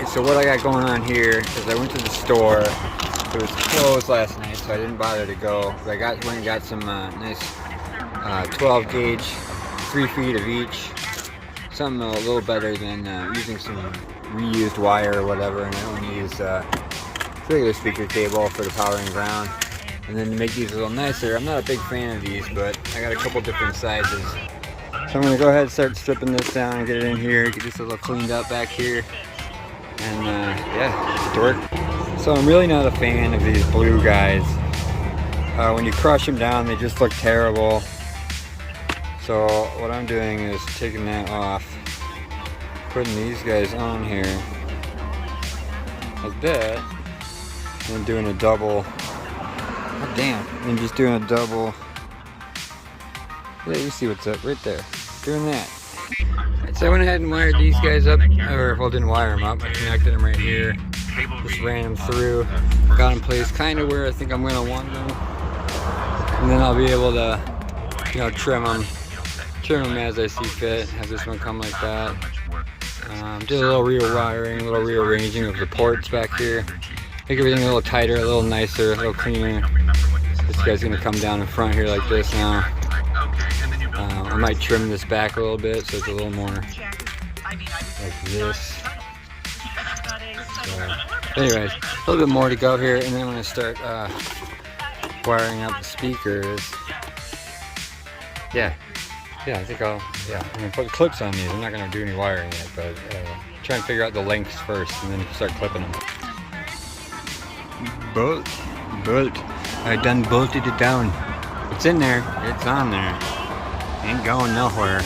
Alright, so what I got going on here is I went to the store. It was closed last night, so I didn't bother to go. But I went and got some nice 12 gauge, 3 feet of each. Something a little better than using some reused wire or whatever. And I only use regular speaker cable for the power and ground. And then to make these a little nicer, I'm not a big fan of these, but I got a couple different sizes. So I'm going to go ahead and start stripping this down and get it in here, get this a little cleaned up back here. And yeah, get to work. So I'm really not a fan of these blue guys. When you crush them down, they just look terrible. So what I'm doing is taking that off, putting these guys on here like that, and doing a double. Oh, damn! And just doing a double. Yeah, you see what's up right there. Doing that. Right, so I went ahead and wired these guys up, or well, didn't wire them up. I connected them right here. Just ran them through. Got them placed kind of where I think I'm gonna want them, and then I'll be able to, you know, trim them as I see fit. Have this one come like that. Did a little rewiring, a little rearranging of the ports back here. Make everything a little tighter, a little nicer, a little cleaner. This guy's gonna come down in front here like this now. I might trim this back a little bit so it's a little more like this. So, anyways, a little bit more to go here, and then I'm gonna start wiring up the speakers. Yeah, I think I'm gonna put clips on these. I'm not gonna do any wiring yet, but try and figure out the lengths first, and then start clipping them. Bolt. I done bolted it down. It's in there. It's on there. Ain't going nowhere.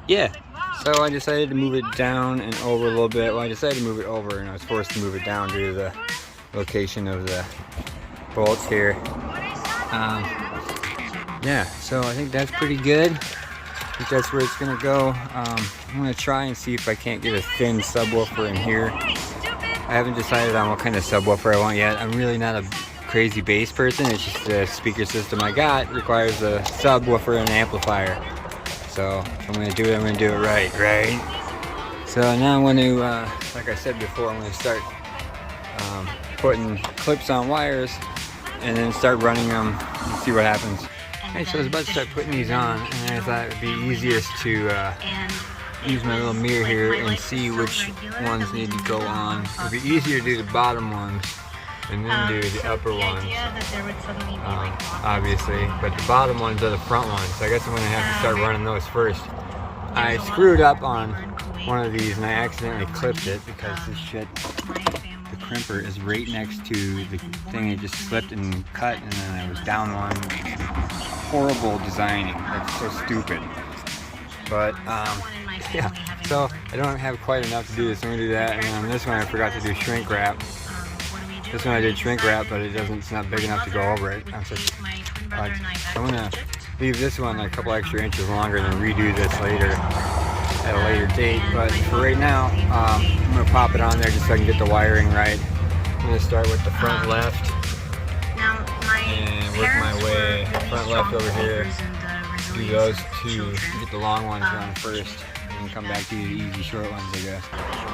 Yeah. So I decided to move it down and over a little bit. Well, I decided to move it over, and I was forced to move it down due to the location of the bolts here. Yeah, so I think that's pretty good. I think that's where it's gonna go. I'm gonna try and see if I can't get a thin subwoofer in here. I haven't decided on what kind of subwoofer I want yet. I'm really not a crazy bass person. It's just the speaker system I got requires a subwoofer and an amplifier. So if I'm gonna do it, I'm gonna do it right? So now I'm gonna, like I said before, I'm gonna start putting clips on wires and then start running them and see what happens. Okay, so I was about to start putting these on, and I thought it would be easiest to use my little mirror here and see which ones need to go on. It would be easier to do the bottom ones and then do the upper ones, obviously, but the bottom ones are the front ones, so I guess I'm going to have to start running those first. I screwed up on one of these and I accidentally clipped it because this shit, the crimper is right next to the thing. It just slipped and cut, and then I was down one. Horrible designing. That's so stupid. But yeah, so I don't have quite enough to do this. I'm gonna do that, and on this one I forgot to do shrink wrap. This one I did shrink wrap, but it's not big enough to go over it. I'm gonna leave this one a couple extra inches longer and then redo this later at a later date. But for right now, I'm gonna pop it on there just so I can get the wiring right. I'm gonna start with the front left and work my way front left over here. Do those two, get the long ones run first, and then come back to the easy short ones, I guess.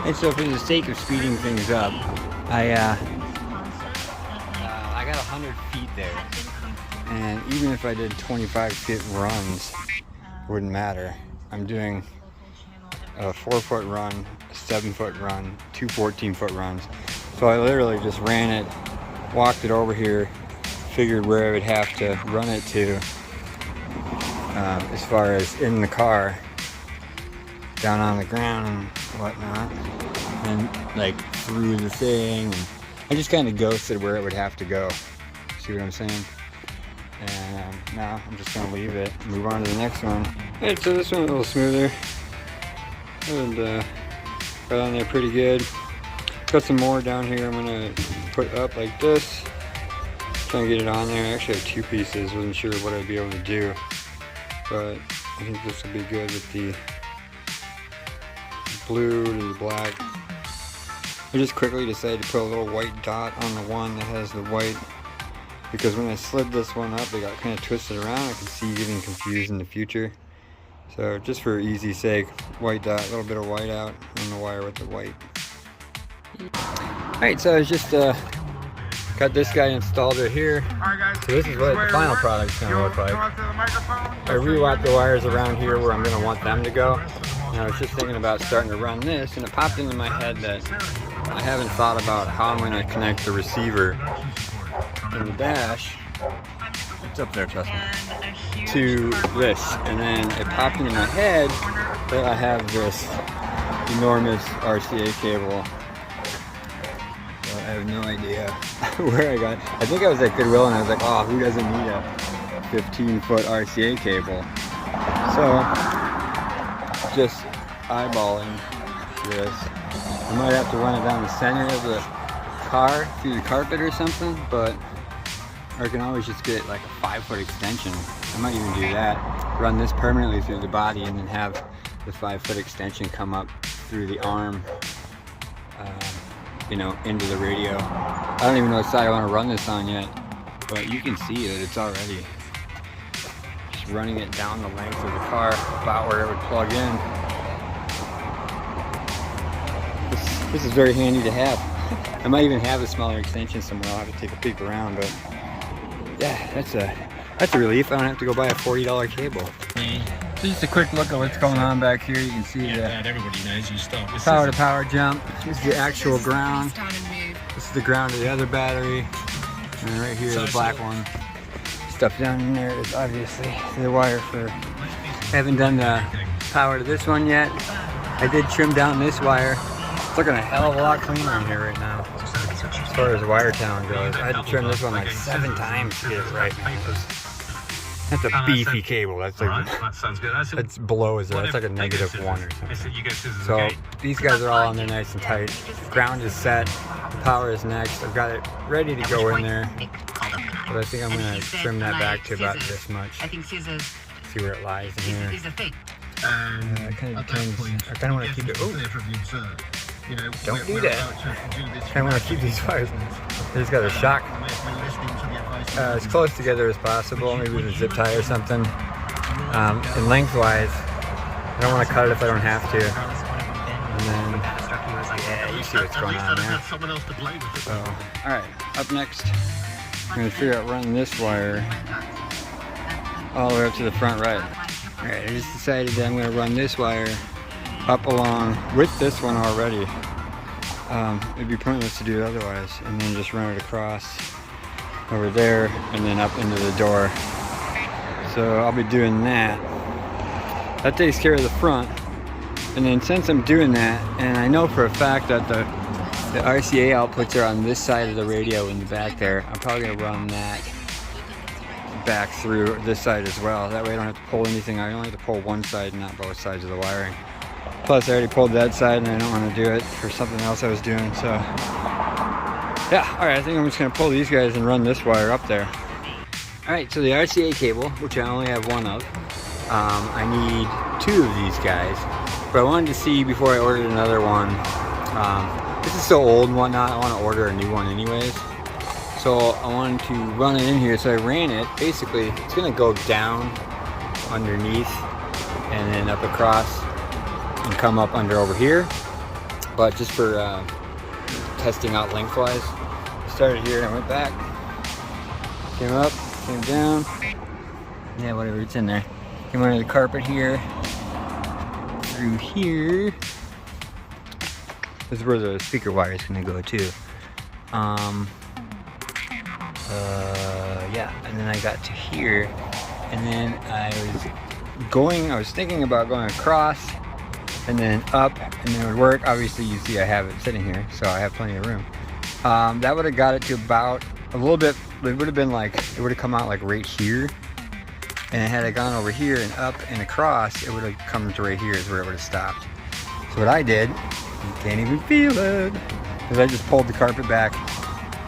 And so for the sake of speeding things up, I got 100 feet there, and even if I did 25 foot runs, it wouldn't matter. I'm doing a 4-foot run, a 7-foot run, 2 14-foot runs. So I literally just ran it, walked it over here, figured where I would have to run it to, as far as in the car, down on the ground and whatnot, and like through the thing, and I just kind of ghosted where it would have to go. See what I'm saying? And now I'm just gonna leave it, move on to the next one. Alright, so this one a little smoother, and got on there pretty good. Got some more down here I'm gonna put up like this. Try and get it on there. I actually have 2 pieces. Wasn't sure what I'd be able to do, but I think this will be good with the blue and the black. I just quickly decided to put a little white dot on the one that has the white, because when I slid this one up, it got kind of twisted around. I could see getting confused in the future. So just for easy sake, white dot, a little bit of white out on the wire with the white. Alright, so I just got this guy installed right here. So this is what the final product's going to look like. I reroute the wires around here where I'm going to want them to go. And I was just thinking about starting to run this, and it popped into my head that I haven't thought about how I'm going to connect the receiver in the dash. It's up there, trust me. To this, and then it popped into my head that I have this enormous RCA cable. So I have no idea where I got it. I think I was at Goodwill and I was like, oh, who doesn't need a 15-foot RCA cable? So, just eyeballing this. I might have to run it down the center of the car through the carpet or something, but or I can always just get like a 5-foot extension. I might even do that. Run this permanently through the body and then have the 5-foot extension come up through the arm, you know, into the radio. I don't even know what side I want to run this on yet, but you can see that it's already just running it down the length of the car, about where it would plug in. This is very handy to have. I might even have a smaller extension somewhere. I'll have to take a peek around, but yeah, that's a relief. I don't have to go buy a $40 cable. So just a quick look at what's going on back here. You can see everybody knows you start with power to power jump. This is the actual ground. This is the ground of the other battery. And then right here, the black one. Stuff down in there is obviously the wire for. I haven't done the power to this one yet. I did trim down this wire. It's looking a hell of a lot cleaner in here right now. As far as wire count goes, I had to trim this one like 7 times to get it right. That's a beefy cable. That's like that's below is that's like a -1 or something. So these guys are all on there nice and tight. Ground is set. The power is next. I've got it ready to go in there. But I think I'm gonna trim that back to about this much. See where it lies in here. I kind of want to keep it. Oh, don't do that. I kind of want to keep these wires. I just got a shock. As close together as possible, maybe with a zip tie or something. And lengthwise, I don't want to cut it if I don't have to. And then, yeah, you see what's going on there. So, alright, up next, I'm going to figure out running this wire all the way up to the front right. Alright, I just decided that I'm going to run this wire up along with this one already. It'd be pointless to do it otherwise, and then just run it across over there and then up into the door. So I'll be doing that. That takes care of the front. And then since I'm doing that, and I know for a fact that the RCA outputs are on this side of the radio in the back there, I'm probably gonna run that back through this side as well. That way I don't have to pull anything. I only have to pull one side, not both sides of the wiring. Plus I already pulled that side and I don't want to do it for something else I was doing, so yeah, alright, I think I'm just going to pull these guys and run this wire up there. Alright, so the RCA cable, which I only have one of, I need 2 of these guys, but I wanted to see before I ordered another one. This is so old and whatnot, I want to order a new one anyways. So I wanted to run it in here, so I ran it. Basically, it's going to go down underneath and then up across and come up under over here, but just for testing out lengthwise. Started here and I went back, came up, came down, yeah, whatever, it's in there. Came under the carpet here, through here. This is where the speaker wire is going to go too. Yeah, and then I got to here, and then I was thinking about going across and then up, and then it would work. Obviously you see I have it sitting here, so I have plenty of room. That would have got it to about a little bit, it would have been like, it would have come out like right here, and had it gone over here and up and across, it would have come to right here is where it would have stopped. So what I did, you can't even feel it, is I just pulled the carpet back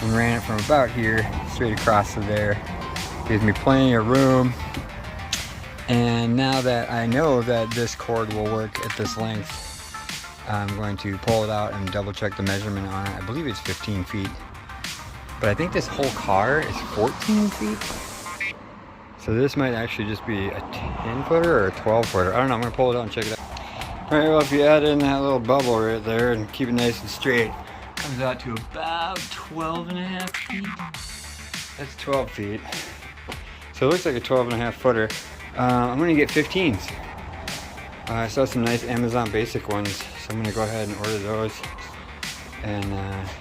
and ran it from about here straight across to there. Gives me plenty of room. And now that I know that this cord will work at this length, I'm going to pull it out and double check the measurement on it. I believe it's 15 feet. But I think this whole car is 14 feet. So this might actually just be a 10 footer or a 12 footer. I don't know, I'm gonna pull it out and check it out. All right, well, if you add in that little bubble right there and keep it nice and straight, comes out to about 12.5 feet. That's 12 feet. So it looks like a 12.5 footer. I'm gonna get 15s. I saw some nice Amazon basic ones, so I'm gonna go ahead and order those. And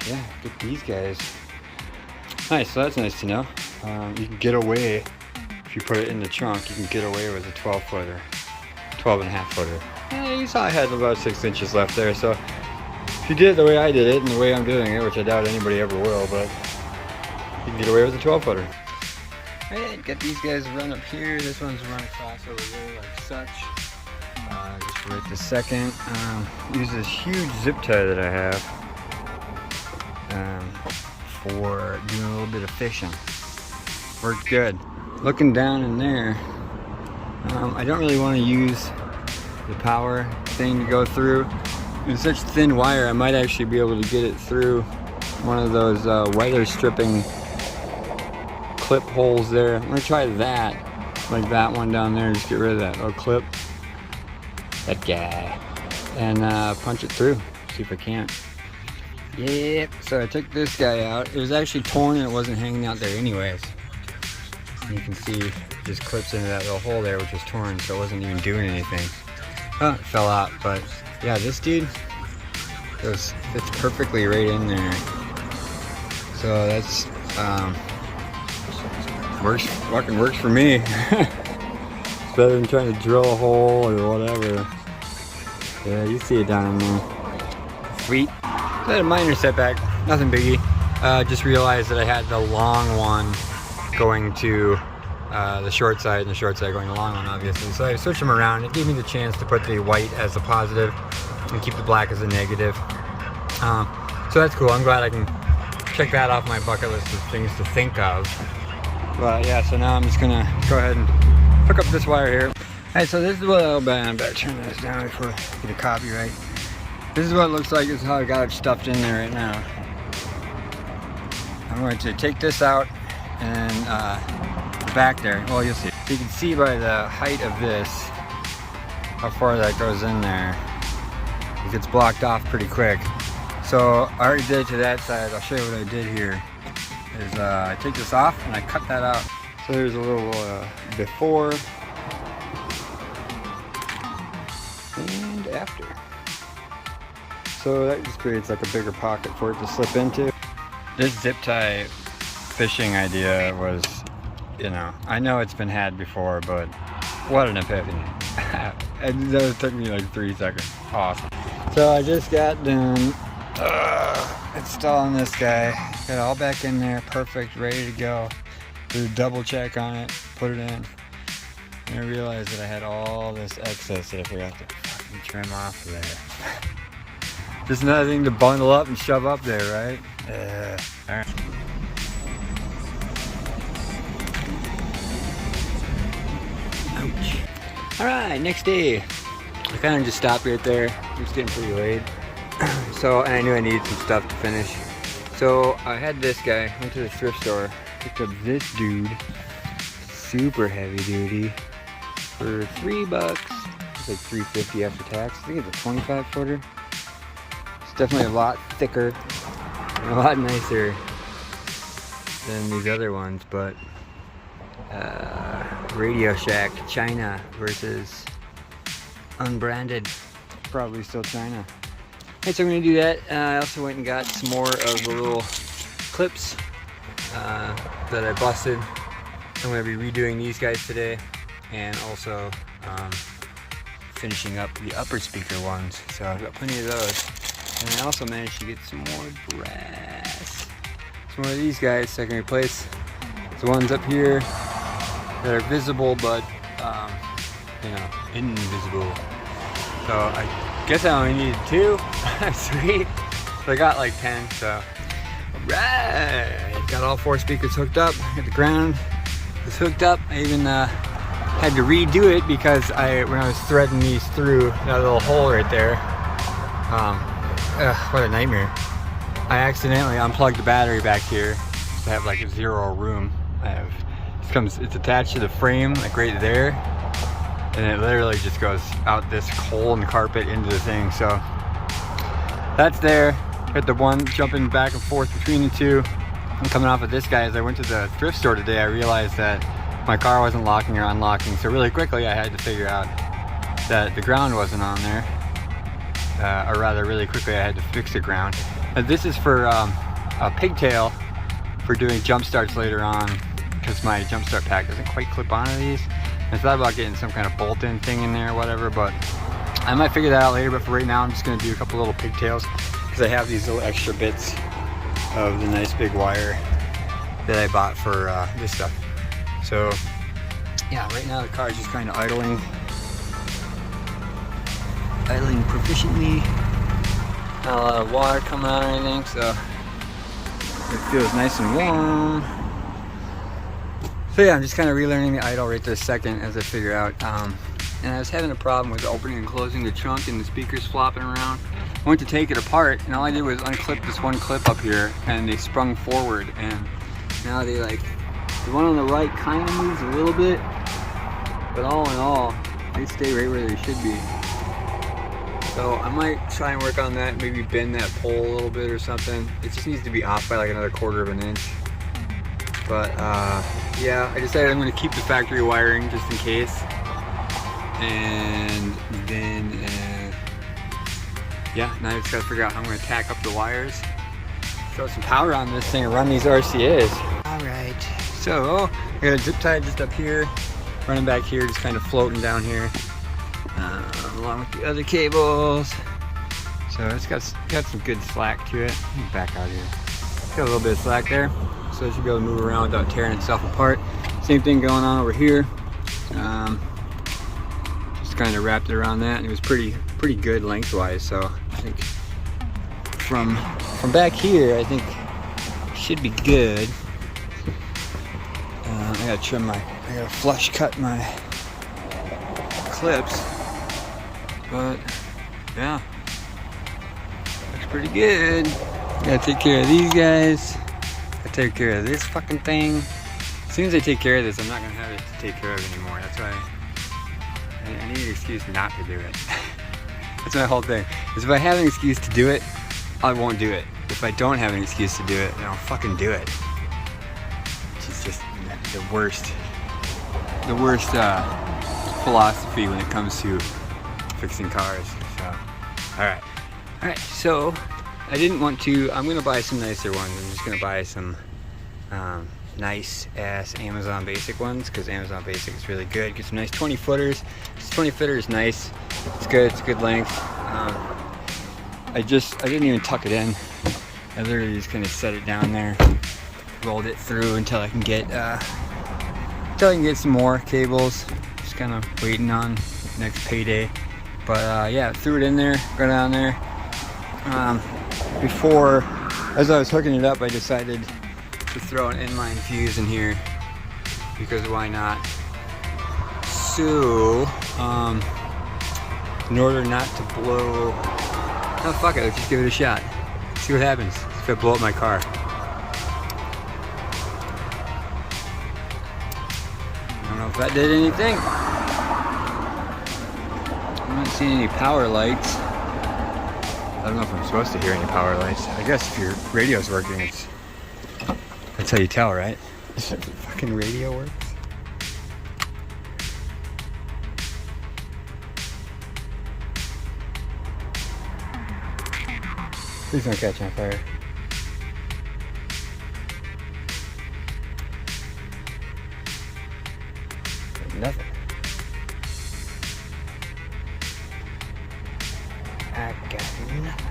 yeah, get these guys. Nice, so that's nice to know. You can get away, if you put it in the trunk, you can get away with a 12 footer, 12.5 footer. Yeah, you saw I had about 6 inches left there, so if you did it the way I did it and the way I'm doing it, which I doubt anybody ever will, but you can get away with a 12 footer. Alright, got these guys run up here. This one's run across over there like such. Just right this second. Use this huge zip tie that I have for doing a little bit of fishing. Worked good. Looking down in there, I don't really want to use the power thing to go through. It's such thin wire, I might actually be able to get it through one of those weather stripping clip holes there. I'm gonna try that, like that one down there. Just get rid of that little clip. That guy. And punch it through. See if I can't. Yep. So I took this guy out. It was actually torn and it wasn't hanging out there anyways. And you can see it just clips into that little hole there, which was torn, so it wasn't even doing anything. Oh, it fell out, but yeah, this dude fits perfectly right in there. So that's fucking works for me. It's better than trying to drill a hole or whatever. Yeah, you see it down in there. Sweet. So I had a minor setback, nothing biggie. Just realized that I had the long one going to the short side and the short side going to the long one, obviously. So I switched them around. It gave me the chance to put the white as a positive and keep the black as a negative. So that's cool. I'm glad I can check that off my bucket list of things to think of. But yeah, so now I'm just gonna go ahead and hook up this wire here. Alright, so this is what I better turn this down before I get a copyright. This is what it looks like. This is how I got it stuffed in there right now. I'm going to take this out and the back there. Well, you'll see. So you can see by the height of this how far that goes in there. It gets blocked off pretty quick. So I already did it to that side. I'll show you what I did here. Is I take this off and I cut that out. So there's a little before and after. So that just creates like a bigger pocket for it to slip into. This zip tie fishing idea was, you know, I know it's been had before, but what an epiphany. And that took me like 3 seconds. Awesome. So I just got done installing this guy. Got it all back in there, perfect, ready to go. Do a double check on it, put it in. And I realized that I had all this excess that I forgot to fucking trim off of there. Just another thing to bundle up and shove up there, right? Alright. Ouch. Alright, next day. I kind of just stopped right there. It was getting pretty late. So, and I knew I needed some stuff to finish. So I had this guy, went to the thrift store, picked up this dude, super heavy duty, for $3. It's like $3.50 after tax. I think it's a 25 footer. It's definitely a lot thicker and a lot nicer than these other ones, but Radio Shack China versus unbranded, probably still China. Okay, so I'm going to do that. I also went and got some more of the little clips that I busted. I'm going to be redoing these guys today and also finishing up the upper speaker ones. So I've got plenty of those. And I also managed to get some more brass. Some more of these guys so I can replace the ones up here that are visible but, you know, invisible. So I guess I only needed 2. Sweet. So I got like 10, so. Alright. Got all 4 speakers hooked up. Got the ground was hooked up. I even had to redo it because when I was threading these through that little hole right there, what a nightmare. I accidentally unplugged the battery back here. So I have like 0 room. I have it's attached to the frame, like right there, and it literally just goes out this hole in the carpet into the thing. So that's there. Got the one jumping back and forth between the two. I'm coming off of this guy. As I went to the thrift store today, I realized that my car wasn't locking or unlocking. So really quickly, I had to figure out that the ground wasn't on there. Or rather, really quickly, I had to fix the ground. This is for a pigtail for doing jump starts later on, because my jump start pack doesn't quite clip onto these. I thought about getting some kind of bolt-in thing in there or whatever, but I might figure that out later. But for right now, I'm just going to do a couple little pigtails, because I have these little extra bits of the nice big wire that I bought for this stuff. So yeah, right now the car is just kind of idling proficiently. Not a lot of water coming out or anything, so it feels nice and warm. So yeah, I'm just kind of relearning the idle right this second as I figure out. And I was having a problem with opening and closing the trunk and the speakers flopping around. I went to take it apart, and all I did was unclip this one clip up here, and they sprung forward. And now they the one on the right kind of moves a little bit, but all in all, they stay right where they should be. So I might try and work on that, maybe bend that pole a little bit or something. It just needs to be off by like another 1/4 of an inch. But yeah, I decided I'm going to keep the factory wiring just in case. And then, yeah, now I just got to figure out how I'm going to tack up the wires, throw some power on this thing, and run these RCAs. Alright, so I got a zip tie just up here, running back here, just kind of floating down here. Along with the other cables. So it's got some good slack to it. Let me back out here. Got a little bit of slack there, so it should be able to move around without tearing itself apart. Same thing going on over here. Just kind of wrapped it around that, and it was pretty good lengthwise. So I think from back here, I think it should be good. I gotta flush cut my clips. But yeah, looks pretty good. Gotta take care of these guys. Gotta take care of this fucking thing. As soon as I take care of this, I'm not gonna have it to take care of anymore. That's why I need an excuse not to do it. That's my whole thing. Is if I have an excuse to do it, I won't do it. If I don't have an excuse to do it, then I'll fucking do it. Which is just the worst philosophy when it comes to fixing cars. So alright, so I didn't want to, I'm gonna buy some nicer ones. I'm just gonna buy some nice ass Amazon Basic ones, because Amazon Basic is really good. Get some nice 20 footers. This 20 footer is nice, it's good length. I didn't even tuck it in. I literally just kind of set it down there, rolled it through until I can get some more cables. Just kind of waiting on next payday. But yeah, threw it in there, go down there. Before, as I was hooking it up, I decided to throw an inline fuse in here, because why not? So, in order not to blow, oh fuck it, let's just give it a shot. See what happens if I blow up my car. I don't know if that did anything. I'm not seeing any power lights. I don't know if I'm supposed to hear any power lights. I guess if your radio's working, that's how you tell, right? If the fucking radio works. Please don't catch on fire. Nothing. I got nothing.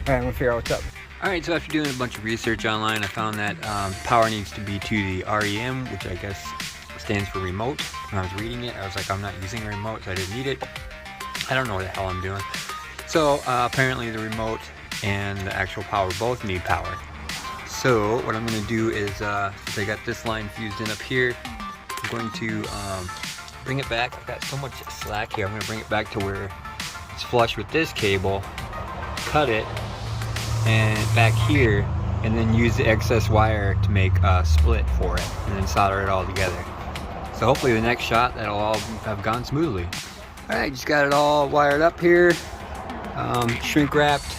Alright, I'm gonna figure out what's up. Alright, so after doing a bunch of research online, I found that power needs to be to the REM, which I guess stands for remote. When I was reading it, I was like, I'm not using a remote, so I didn't need it. I don't know what the hell I'm doing. So apparently the remote and the actual power both need power. So what I'm going to do is, since I got this line fused in up here, I'm going to bring it back. I've got so much slack here. I'm going to bring it back to where it's flush with this cable, cut it, and back here and then use the excess wire to make a split for it, and then solder it all together. So hopefully the next shot that'll all have gone smoothly. Alright, just got it all wired up here, shrink wrapped.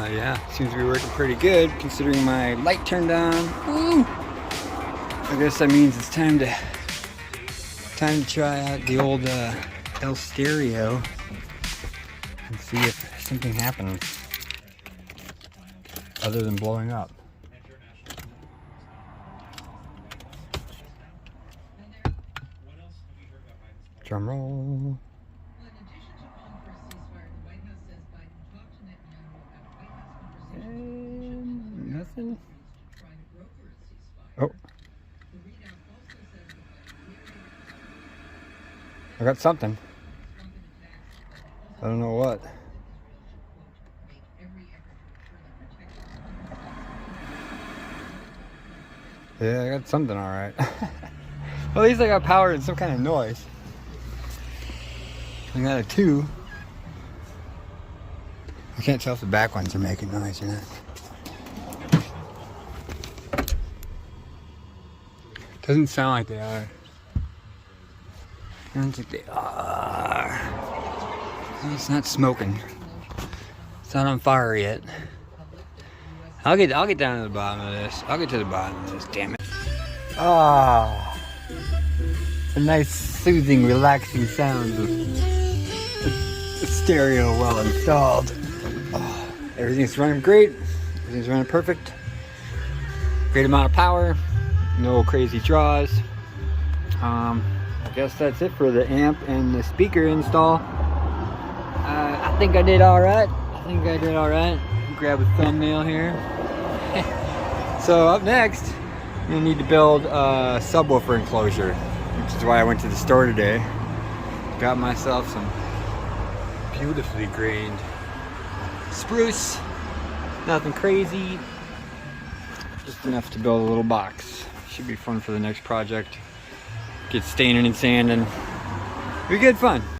Yeah, seems to be working pretty good considering my light turned on. Woo! I guess that means it's time to try out the old El Stereo and see if something happens other than blowing up. Drum roll. And nothing. Oh. I got something. I don't know what. Yeah, I got something alright. Well, at least I got power and some kind of noise. I got a 2. I can't tell if the back ones are making noise or not. Doesn't sound like they are. I don't think they are. It's not smoking. It's not on fire yet. I'll get down to the bottom of this. I'll get to the bottom of this, damn it. Ah, a nice soothing, relaxing sound of the stereo well installed. Oh, everything's running great. Everything's running perfect. Great amount of power. No crazy draws. I guess that's it for the amp and the speaker install. I think I did alright. Grab a thumbnail here. So up next, I'm gonna need to build a subwoofer enclosure, which is why I went to the store today. Got myself some beautifully grained spruce. Nothing crazy. Just enough to build a little box. Should be fun for the next project. Get staining and sanding. Be good fun.